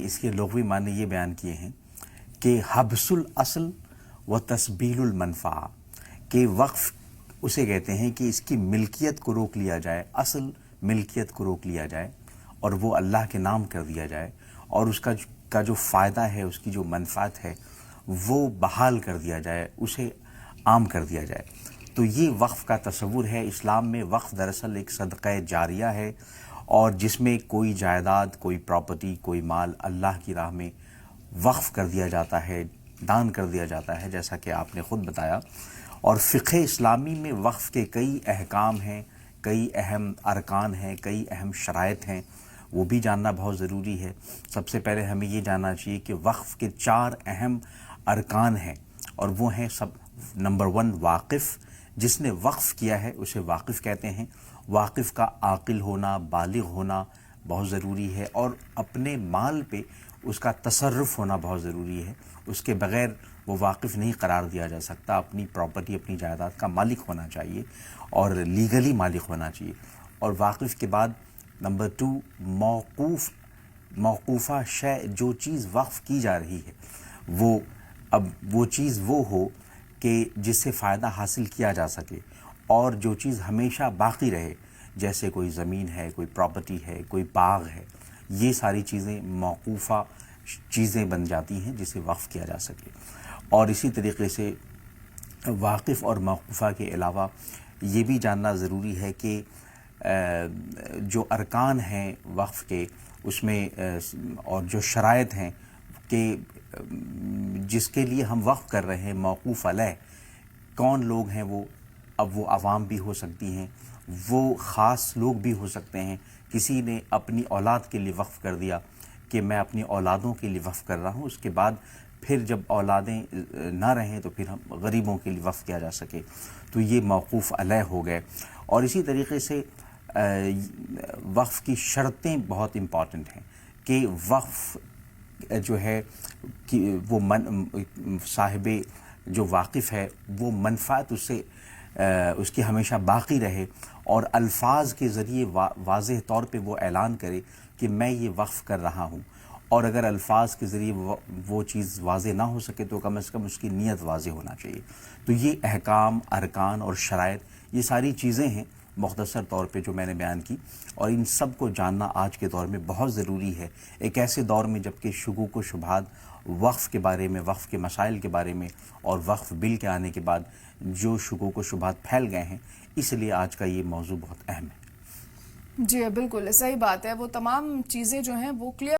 اس کے لغوی معنی یہ بیان کیے ہیں کہ حبس الاصل و تسبیل المنفعہ، کہ وقف اسے کہتے ہیں کہ اس کی ملکیت کو روک لیا جائے، اصل ملکیت کو روک لیا جائے اور وہ اللہ کے نام کر دیا جائے، اور اس کا جو فائدہ ہے، اس کی جو منفعت ہے وہ بحال کر دیا جائے، اسے عام کر دیا جائے۔ تو یہ وقف کا تصور ہے۔ اسلام میں وقف دراصل ایک صدقہ جاریہ ہے، اور جس میں کوئی جائیداد، کوئی پراپرٹی، کوئی مال اللہ کی راہ میں وقف کر دیا جاتا ہے، دان کر دیا جاتا ہے، جیسا کہ آپ نے خود بتایا۔ اور فقہ اسلامی میں وقف کے کئی احکام ہیں، کئی اہم ارکان ہیں، کئی اہم شرائط ہیں، وہ بھی جاننا بہت ضروری ہے۔ سب سے پہلے ہمیں یہ جاننا چاہیے کہ وقف کے 4 اہم ارکان ہیں، اور وہ ہیں نمبر 1 واقف۔ جس نے وقف کیا ہے اسے واقف کہتے ہیں۔ واقف کا عاقل ہونا، بالغ ہونا بہت ضروری ہے، اور اپنے مال پہ اس کا تصرف ہونا بہت ضروری ہے۔ اس کے بغیر وہ واقف نہیں قرار دیا جا سکتا۔ اپنی پراپرٹی، اپنی جائیداد کا مالک ہونا چاہیے، اور لیگلی مالک ہونا چاہیے۔ اور واقف کے بعد نمبر 2 موقوفہ شے، جو چیز وقف کی جا رہی ہے وہ چیز وہ ہو کہ جس سے فائدہ حاصل کیا جا سکے، اور جو چیز ہمیشہ باقی رہے، جیسے کوئی زمین ہے، کوئی پراپرٹی ہے، کوئی باغ ہے، یہ ساری چیزیں موقوفہ چیزیں بن جاتی ہیں جسے وقف کیا جا سکے۔ اور اسی طریقے سے واقف اور موقوفہ کے علاوہ یہ بھی جاننا ضروری ہے کہ جو ارکان ہیں وقف کے، اس میں اور جو شرائط ہیں کہ جس کے لیے ہم وقف کر رہے ہیں، موقوف علیہ کون لوگ ہیں وہ؟ اب وہ عوام بھی ہو سکتی ہیں، وہ خاص لوگ بھی ہو سکتے ہیں۔ کسی نے اپنی اولاد کے لیے وقف کر دیا کہ میں اپنی اولادوں کے لیے وقف کر رہا ہوں، اس کے بعد پھر جب اولادیں نہ رہیں تو پھر ہم غریبوں کے لیے وقف کیا جا سکے، تو یہ موقوف علیہ ہو گئے۔ اور اسی طریقے سے وقف کی شرطیں بہت امپورٹنٹ ہیں کہ وقف جو ہے کہ وہ صاحب جو واقف ہے وہ منفعت اس کی ہمیشہ باقی رہے، اور الفاظ کے ذریعے واضح طور پہ وہ اعلان کرے کہ میں یہ وقف کر رہا ہوں۔ اور اگر الفاظ کے ذریعے وہ چیز واضح نہ ہو سکے تو کم از کم اس کی نیت واضح ہونا چاہیے۔ تو یہ احکام، ارکان اور شرائط، یہ ساری چیزیں ہیں مختصر طور پہ جو میں نے بیان کی، اور ان سب کو جاننا آج کے دور میں بہت ضروری ہے، ایک ایسے دور میں جب کہ شکوک و شبہات وقف کے بارے میں، وقف کے مسائل کے بارے میں اور وقف بل کے آنے کے بعد جو شکوک و شبہات پھیل گئے ہیں، اس لیے آج کا یہ موضوع بہت اہم ہے۔ جی بالکل صحیح بات ہے، وہ تمام چیزیں جو ہیں وہ کلیئر